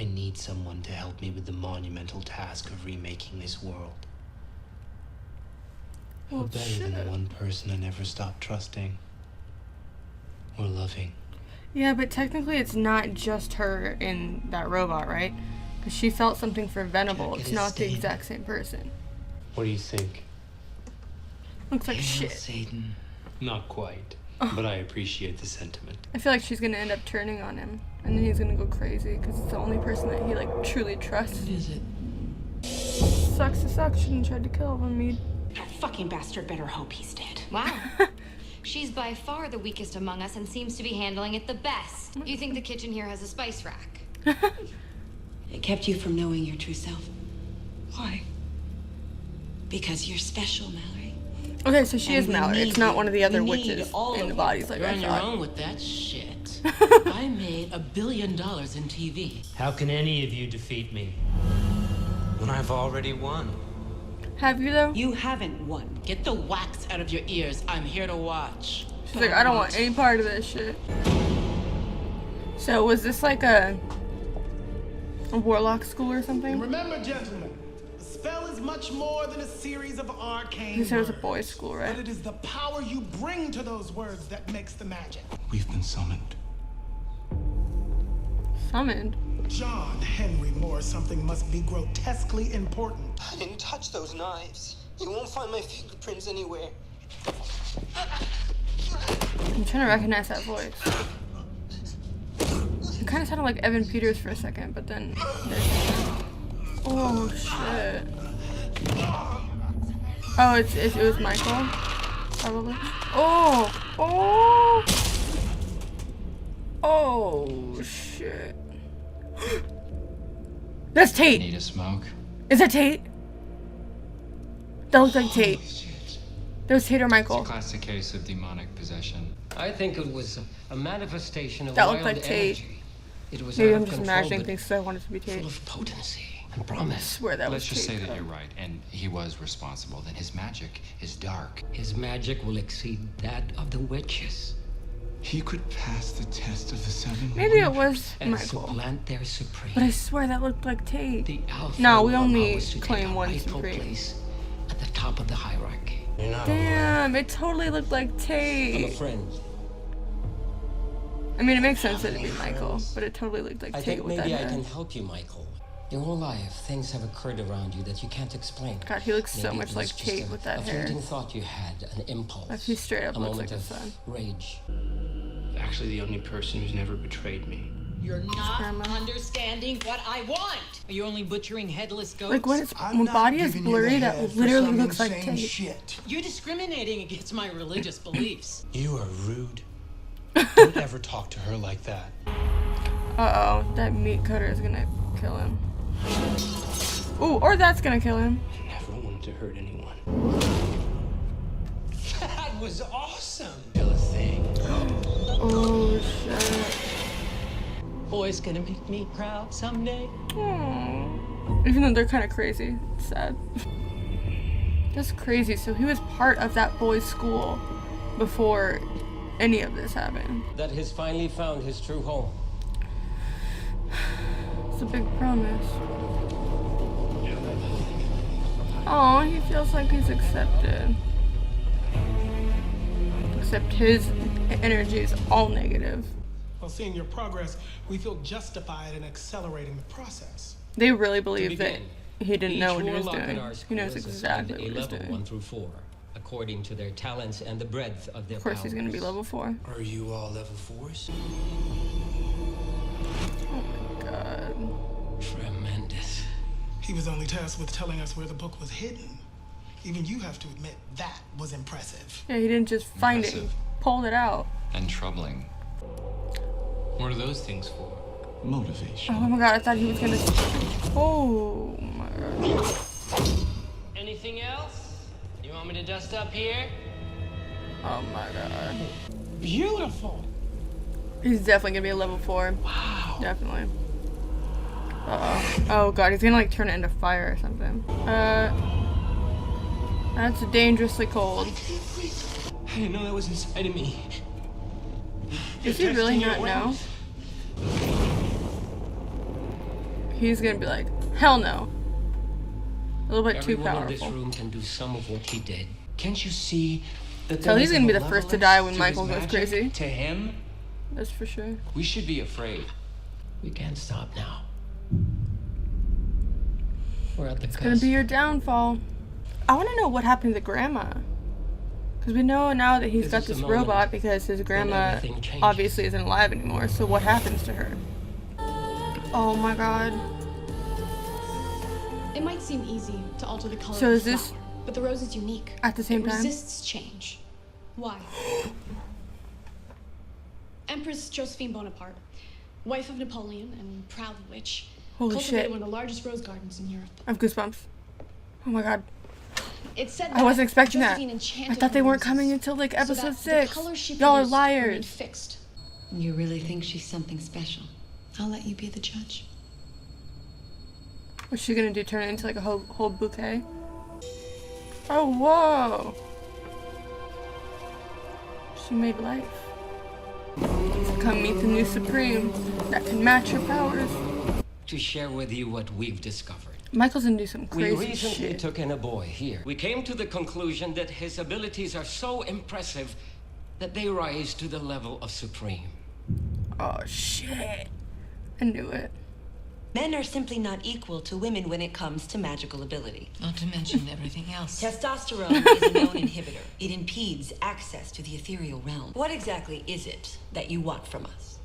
I need someone to help me with the monumental task of remaking this world. Who better than the one person I never stopped trusting or loving? Yeah, but technically it's not just her in that robot, right? Because she felt something for Venable. It's not the exact same person. What do you think? Looks like Hail shit. Satan. Not quite, but I appreciate the sentiment. I feel like she's gonna end up turning on him, and then he's gonna go crazy because it's the only person that he like truly trusts. What is it? Sucks to suck. Shouldn't tried to kill him. Mead. That fucking bastard better hope he's dead. Wow. She's by far the weakest among us and seems to be handling it the best. You think the kitchen here has a spice rack? It kept you from knowing your true self. Why? Because you're special, Mallory. Okay, so she is Mallory. It's not one of the other witches in the bodies like You're I on your thought. own with that shit. I made $1 billion in TV. How can any of you defeat me when I've already won? Have you though? You haven't won. Get the wax out of your ears. I'm here to watch. She's like, I don't want any part of this shit. So was this like a warlock school or something? Remember, gentlemen, a spell is much more than a series of arcane You said it was a words, boys' school, right? but it is the power you bring to those words that makes the magic. We've been summoned. Summoned. John Henry Moore, something must be grotesquely important. I didn't touch those knives. You won't find my fingerprints anywhere. I'm trying to recognize that voice. It kind of sounded like Evan Peters for a second, but then oh shit. Oh, it was Michael, probably. Oh shit. That's Tate. Need a smoke? Is that Tate? That looks like Tate. That was Tate or Michael. Classic case of demonic possession. I think it was a manifestation of That wild looked like Tate. energy. It was Maybe out I'm of just control, imagining but things because I want it to be full Tate. of potency and I promise. swear that Let's was just Tate. say that you're right, and he was responsible. Then his magic is dark. His magic will exceed that of the witches He could pass the test of the seven. Maybe it was and Michael. supplant their supreme. But I swear that looked like Tate. The alpha No, we will only allow us to claim take a one rightful supreme. place at the top of the hierarchy. You're not Damn, it totally looked like I'm a Tate. friend. I mean, it makes sense that it'd be Michael, but it totally looked like I Tate think with that maybe I hair. can help you, Michael. Your whole life, things have occurred around you that you can't explain. God, he looks so Maybe much it like was just Tate with that a hair. fleeting thought you had, an impulse. Like, he straight up a looks moment like of his son. rage. actually the only person who's never betrayed me. You're not Grandma. understanding what I want. Are you only butchering headless goats? Like, what is I'm when not body is giving you the blurry, that head for literally some looks like insane Tate. shit. You're discriminating against my religious beliefs. You are rude. Don't ever talk to her like that. Uh-oh, that meat cutter is gonna kill him. Ooh, or that's gonna kill him. I never wanted to hurt anyone. That was awesome. Feel a thing. Oh, shit. Boy's gonna make me proud someday. Aww. Even though they're kind of crazy. It's sad. That's crazy. So he was part of that boys' school before any of this happened. That has finally found his true home. It's a big promise. Oh, he feels like he's accepted. Except his energy is all negative. While seeing your progress, we feel justified in accelerating the process. They really believe that begin, he didn't know what he was Warlock in doing. our He school knows is exactly assigned what a he's level doing. 1 through 4, according to their talents and the breadth of their Of course, he's gonna be powers. level 4. Are you all level 4s? Oh my god. Tremendous. He was only tasked with telling us where the book was hidden. Even you have to admit that was impressive. Yeah, he didn't just find it. He Impressive. pulled it out. And troubling. What are those things for? Motivation. Oh my god, I thought he was gonna. Oh my god. Anything else? You want me to dust up here? Oh my god. Beautiful. He's definitely gonna be a level 4. Wow. Definitely. Uh-oh. Oh god, he's gonna like turn it into fire or something. That's dangerously cold. I didn't know that was inside of me. Does he really not know? he's gonna be like, hell no. A little bit too Everyone in this powerful. room can do some of what he did. Can't you see that So he's there is gonna a be the first to die when malevolence to Michael his goes magic? crazy. To him, That's for sure. we should be afraid. We can't stop now. We're at the It's gonna cusp. be your downfall. I want to know what happened to Grandma. Because we know now that he's This got is the this moment robot because his grandma everything changes. obviously isn't alive anymore. So what happens to her? Oh my god. It might seem easy to alter the color So of is the this flower, but the rose is unique. at the same it time? resists change. Why? Empress Josephine Bonaparte, wife of Napoleon and proud witch, Holy cultivated shit. one of the largest rose gardens in Europe. I have goosebumps. Oh my god. It's said I wasn't that expecting that. Josephine I enchanted thought they her weren't roses coming until like so episode that 6. The color she Y'all are produced remained liars. fixed. You really think she's something special? I'll let you be the judge. What's she gonna do? Turn it into like a whole bouquet? Oh, whoa. She made life. Come meet the new Supreme that can match your powers. To share with you what we've discovered. Michael's gonna do some We crazy recently shit. took in a boy here. We came to the conclusion that his abilities are so impressive that they rise to the level of Supreme. Oh shit. I knew it. Men are simply not equal to women when it comes to magical ability. Not to mention everything else. Testosterone is a known inhibitor. It impedes access to the ethereal realm. What exactly is it that you want from us?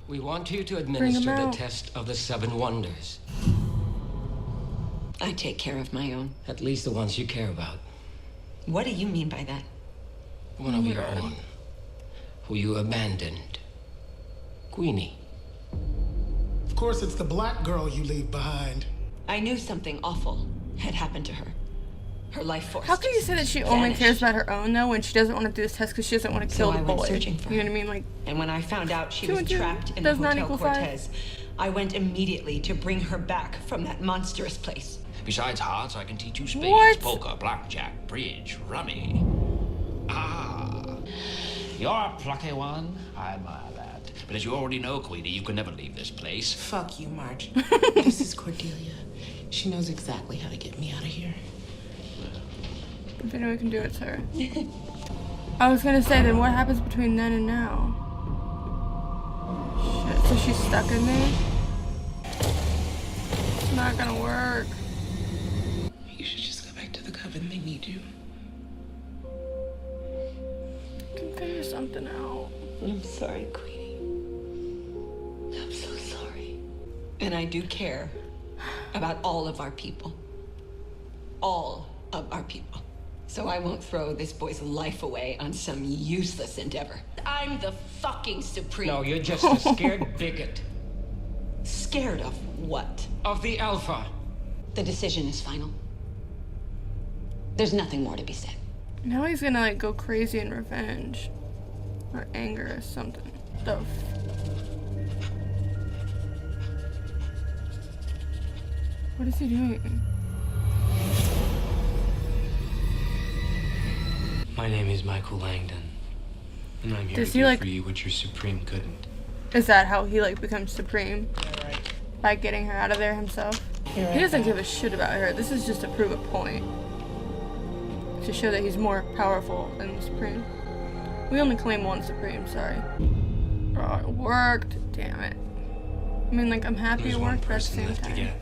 We want you to him administer the out. test of the 7 wonders. I take care of my own. At least the ones you care about. What do you mean by that? One of your own. Who you abandoned. Queenie. Of course, it's the black girl you leave behind. I knew something awful had happened to her. Her life force. How can you say that she only vanished. cares about her own though when she doesn't want to do this test because she doesn't want to So kill the I went boy? searching for You know her. what I mean? Like, And when I found out she Two was and two trapped in the does not Hotel equal 5. Cortez, I went immediately to bring her back from that monstrous place. Besides hearts, I can teach you spades, What? poker, blackjack, bridge, rummy. Ah, you're a plucky one. I admire that. But as you already know, Queenie, you can never leave this place. Fuck you, Marge. This is Cordelia. She knows exactly how to get me out of here. if anyone can do it, it's her. I was gonna say, then what happens between then and now? Shit, so she's stuck in there? It's not gonna work. You should just go back to the Coven. They need you. Can figure something out. I'm sorry, Queenie. I'm so sorry. And I do care about all of our people. All of our people. So I won't throw this boy's life away on some useless endeavor. I'm the fucking Supreme. No, you're just a scared bigot. Scared of what? Of the Alpha. The decision is final. There's nothing more to be said. Now he's gonna like go crazy in revenge. Or anger or something. Stuff. What is he doing? My name is Michael Langdon, and I'm here Does to he, do like- for you what your Supreme couldn't. Is that how he like becomes Supreme? By getting her out of there himself? He doesn't give a shit about her. This is just to prove a point. To show that he's more powerful than the Supreme. We only claim one Supreme, sorry. Oh, it worked. Damn it. I mean, like, I'm happy There's it one worked, but at the person same left to time. get.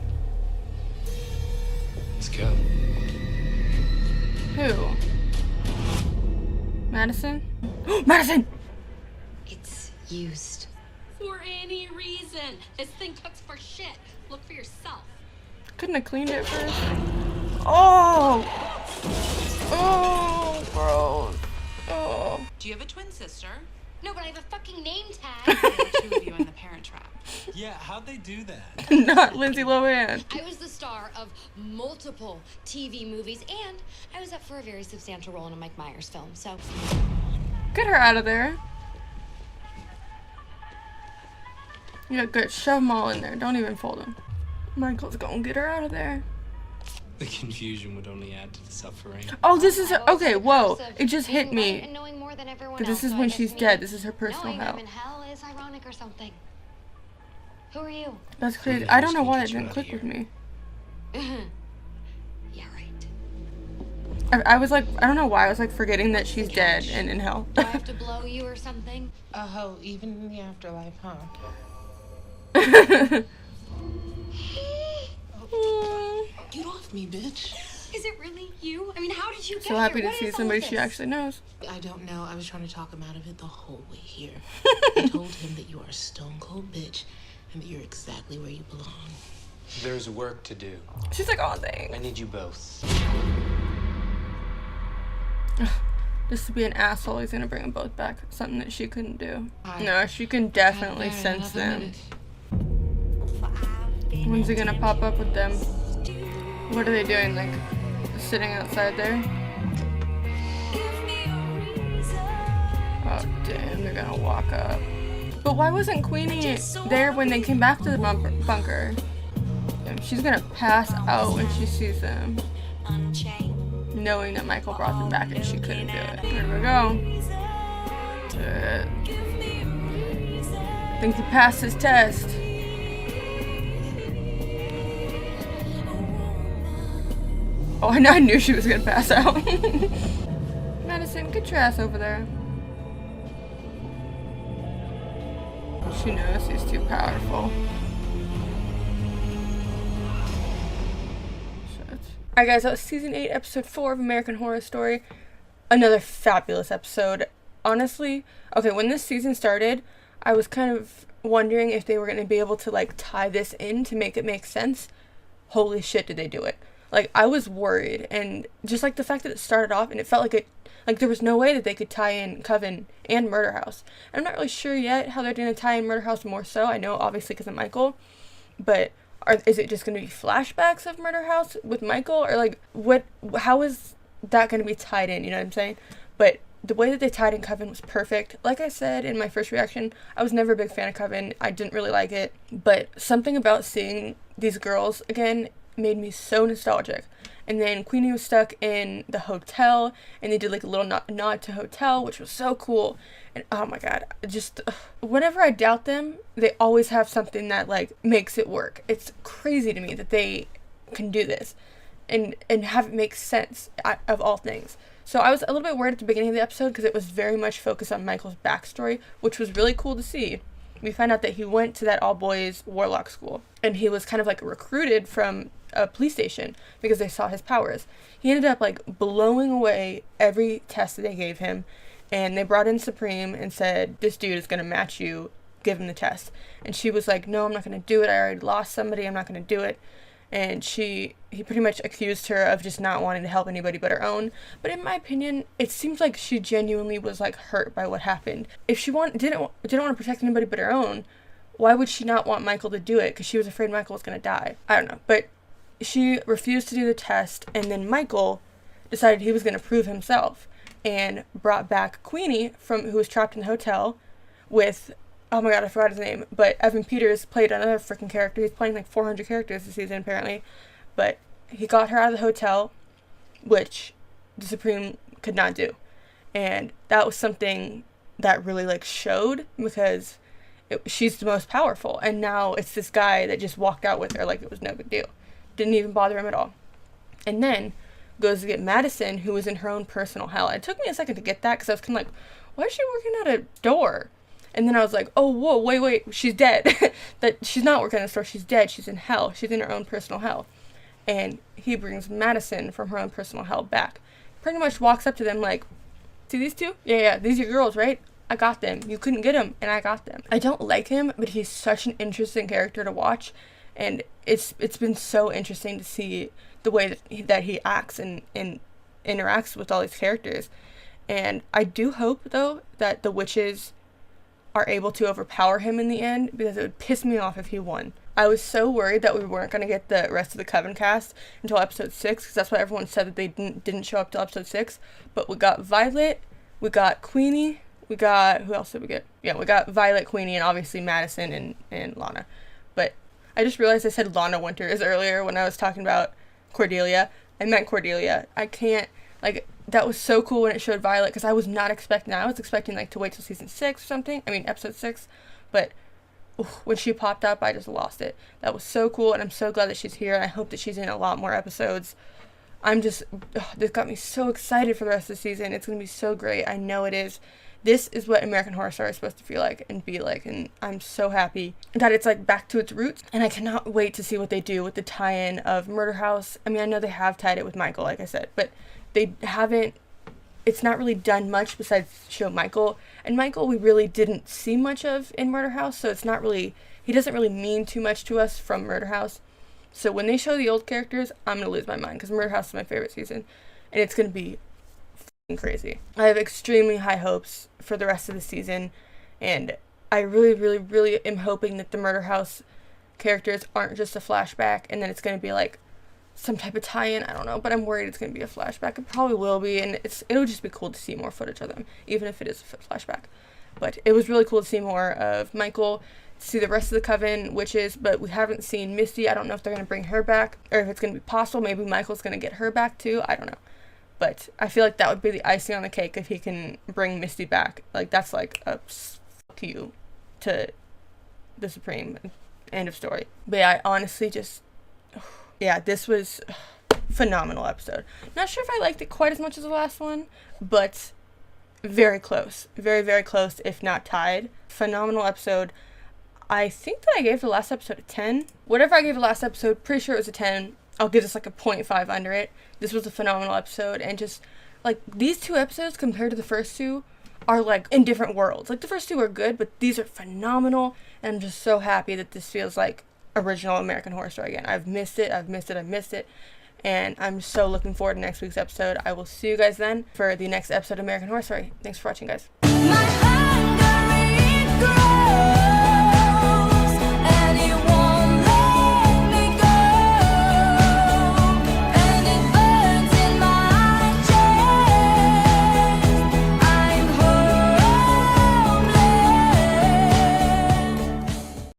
Let's go. Who? Madison? Madison! It's used. For any reason. This thing cooks for shit. Look for yourself. Couldn't have cleaned it first. Oh! Oh, gross. Oh. Do you have a twin sister? No, but I have a fucking name tag. There are 2 of you in the Parent Trap. Yeah, how'd they do that? Not Lindsay Lohan. I was the star of multiple TV movies, and I was up for a very substantial role in a Mike Myers film, so... Get her out of there. Yeah, good. Shove them all in there. Don't even fold them. Michael's gonna get her out of there. The confusion would only add to the suffering. Oh, this is her. I've always Okay, had whoa. the curse of It just hit being right me. and knowing more than everyone But this else, is so I when guess she's me dead. This is her personal knowing hell. I'm in hell is ironic or something. Who are you? That's crazy. I don't know why that didn't click with me. Yeah, right. I was like, I don't know why, I was like forgetting that she's dead and in hell. Do I have to blow you or something? Oh, even in the afterlife, huh? Get off me, bitch. Is it really you? I mean, how did you get So happy here? to What see is all somebody this? she actually knows. I don't know. I was trying to talk him out of it the whole way here. I told him that you are a stone cold bitch and that you're exactly where you belong. There's work to do. She's like, oh, thanks. I need you both. Just to be an asshole, he's gonna bring them both back. Something that she couldn't do. No, she can definitely sense them. When's he gonna pop up with them? What are they doing? Like, sitting outside there? Oh, damn, they're gonna walk up. But why wasn't Queenie there when they came back to the bunker? Damn, she's gonna pass out when she sees them. Knowing that Michael brought them back and she couldn't do it. There we go. I think he passed his test. Oh, I knew she was gonna pass out. Madison, get your ass over there. She knows he's too powerful. Alright guys, that was season 8, episode 4 of American Horror Story. Another fabulous episode. Honestly, okay, when this season started, I was kind of wondering if they were going to be able to like tie this in to make it make sense. Holy shit, did they do it. Like, I was worried, and just like the fact that it started off and it felt like there was no way that they could tie in Coven and Murder House. I'm not really sure yet how they're going to tie in Murder House more so. I know obviously because of Michael, but is it just going to be flashbacks of Murder House with Michael? Or like, how is that going to be tied in? You know what I'm saying? But the way that they tied in Coven was perfect. Like I said in my first reaction, I was never a big fan of Coven. I didn't really like it. But something about seeing these girls again made me so nostalgic. And then Queenie was stuck in the hotel, and they did like a little nod to hotel, which was so cool. And oh my god, just whenever I doubt them, they always have something that like makes it work. It's crazy to me that they can do this and have it make sense of all things. So I was a little bit worried at the beginning of the episode because it was very much focused on Michael's backstory, which was really cool to see. We find out that he went to that all-boys Warlock school, and he was kind of like recruited from a police station because they saw his powers. He ended up like blowing away every test that they gave him, and they brought in Supreme and said, this dude is going to match you, give him the test. And she was like, no, I'm not going to do it. I already lost somebody. I'm not going to do it. And he pretty much accused her of just not wanting to help anybody but her own. But in my opinion, it seems like she genuinely was like hurt by what happened. If she didn't want to protect anybody but her own, why would she not want Michael to do it? Because she was afraid Michael was going to die. I don't know. But she refused to do the test, and then Michael decided he was going to prove himself and brought back Queenie who was trapped in the hotel with, oh my god, I forgot his name, but Evan Peters played another freaking character. He's playing like 400 characters this season apparently, but he got her out of the hotel, which the Supreme could not do. And that was something that really like showed, because she's the most powerful, and now it's this guy that just walked out with her like it was no big deal. Didn't even bother him at all. And then goes to get Madison, who was in her own personal hell. It took me a second to get that, because I was kind of like, why is she working at a door? And then I was like, oh, whoa, wait, she's dead. That she's not working at a store, she's dead, she's in hell, she's in her own personal hell. And he brings Madison from her own personal hell back. Pretty much walks up to them like, see these two? Yeah, these are your girls, right? I got them. You couldn't get them, and I got them. I don't like him, but he's such an interesting character to watch. And it's been so interesting to see the way that he acts and interacts with all these characters. And I do hope, though, that the witches are able to overpower him in the end, because it would piss me off if he won. I was so worried that we weren't going to get the rest of the Coven cast until episode 6, because that's what everyone said, that they didn't show up till episode 6. But we got Violet, we got Queenie, we got, who else did we get? Yeah, we got Violet, Queenie, and obviously Madison and Lana. But I just realized I said Lana Winters earlier when I was talking about Cordelia. I meant Cordelia. I can't, like, that was so cool when it showed Violet, because I was not expecting that. I was expecting, like, to wait till season 6 or something. I mean, episode 6. But when she popped up, I just lost it. That was so cool, and I'm so glad that she's here, and I hope that she's in a lot more episodes. This got me so excited for the rest of the season. It's going to be so great. I know it is. This is what American Horror Story is supposed to feel like and be like, and I'm so happy that it's like back to its roots, and I cannot wait to see what they do with the tie-in of Murder House. I mean, I know they have tied it with Michael, like I said, but they haven't, it's not really done much besides show Michael, and Michael we really didn't see much of in Murder House, so it's not really, he doesn't really mean too much to us from Murder House. So when they show the old characters, I'm going to lose my mind, because Murder House is my favorite season, and it's going to be crazy. I have extremely high hopes for the rest of the season, and I really, really, really am hoping that the Murder House characters aren't just a flashback, and then it's going to be like some type of tie-in, I don't know, but I'm worried it's going to be a flashback. It probably will be, and it'll just be cool to see more footage of them, even if it is a flashback. But it was really cool to see more of Michael, to see the rest of the Coven witches, but we haven't seen Misty. I don't know if they're going to bring her back, or if it's going to be possible. Maybe Michael's going to get her back too. I don't know. But I feel like that would be the icing on the cake if he can bring Misty back. Like, that's like a fuck you to the Supreme. End of story. But yeah, I honestly just... Yeah, this was a phenomenal episode. Not sure if I liked it quite as much as the last one, but very close. Very, very close, if not tied. Phenomenal episode. I think that I gave the last episode a 10. Whatever I gave the last episode, pretty sure it was a 10. I'll give this like a 0.5 under it. This was a phenomenal episode, and just, like, these two episodes compared to the first two are, like, in different worlds. Like, the first two are good, but these are phenomenal, and I'm just so happy that this feels like original American Horror Story again. I've missed it, and I'm so looking forward to next week's episode. I will see you guys then for the next episode of American Horror Story. Thanks for watching, guys.